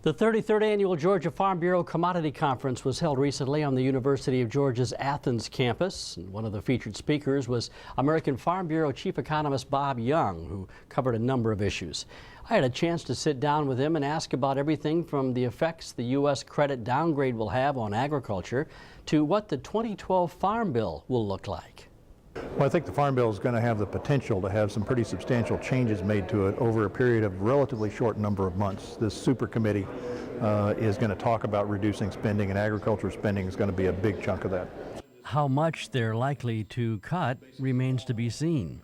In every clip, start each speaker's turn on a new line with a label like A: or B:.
A: The 33rd Annual Georgia Farm Bureau Commodity Conference was held recently on the University of Georgia's Athens campus. And one of the featured speakers was American Farm Bureau Chief Economist Bob Young, who covered a number of issues. I had a chance to sit down with him and ask about everything from the effects the U.S. credit downgrade will have on agriculture to what the 2012 Farm Bill will look like.
B: Well, I think the Farm Bill is going to have the potential to have some pretty substantial changes made to it over a period of relatively short number of months. This super committee is going to talk about reducing spending, and agriculture spending is going to be a big chunk of that.
A: How much they're likely to cut remains to be seen.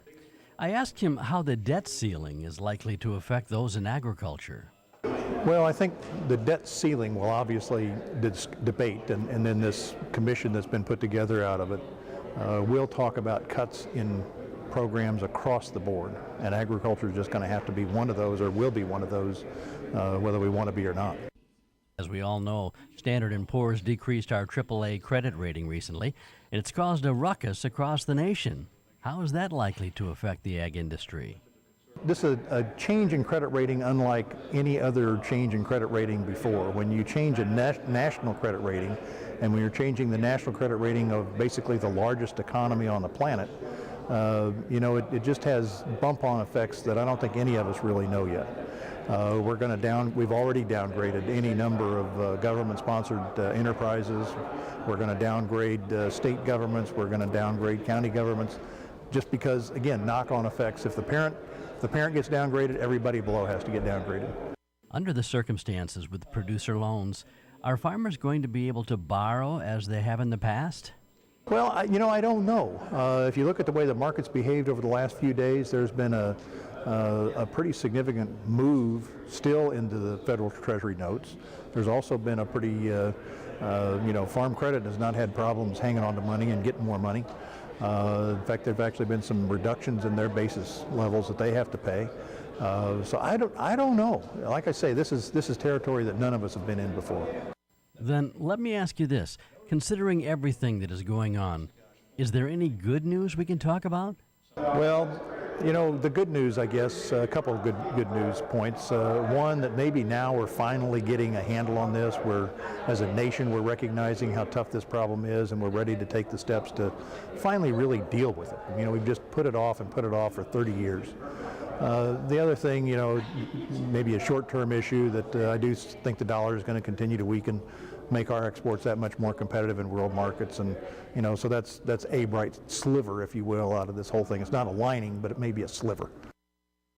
A: I asked him how the debt ceiling is likely to affect those in agriculture.
B: Well, I think the debt ceiling will obviously debate, and then this commission that's been put together out of it we'll talk about cuts in programs across the board, and agriculture is just going to have to be one of those, or will be one of those, whether we want to be or not.
A: As we all know, Standard & Poor's decreased our AAA credit rating recently, and it's caused a ruckus across the nation. How is that likely to affect the ag industry?
B: This is a change in credit rating unlike any other change in credit rating before. When you change a national credit rating, and when you're changing the national credit rating of basically the largest economy on the planet, it just has bump-on effects that I don't think any of us really know yet. We've already downgraded any number of government-sponsored enterprises. We're going to downgrade state governments. We're going to downgrade county governments, just because, again, knock-on effects. If the parent gets downgraded, everybody below has to get downgraded.
A: Under the circumstances with producer loans, are farmers going to be able to borrow as they have in the past?
B: Well, I don't know. If you look at the way the market's behaved over the last few days, there's been a pretty significant move still into the federal treasury notes. There's also been a pretty, Farm Credit has not had problems hanging on to money and getting more money. In fact, there have actually been some reductions in their basis levels that they have to pay. So I don't know. Like I say, this is territory that none of us have been in before.
A: Then let me ask you this. Considering everything that is going on, is there any good news we can talk about?
B: Well, the good news, I guess, a couple of good news points. One, that maybe now we're finally getting a handle on this. As a nation, we're recognizing how tough this problem is, and we're ready to take the steps to finally really deal with it. We've just put it off for 30 years. The other thing, maybe a short-term issue that I do think the dollar is going to continue to weaken, make our exports that much more competitive in world markets, and so that's a bright sliver, if you will, out of this whole thing. It's not a lining, but it may be a sliver.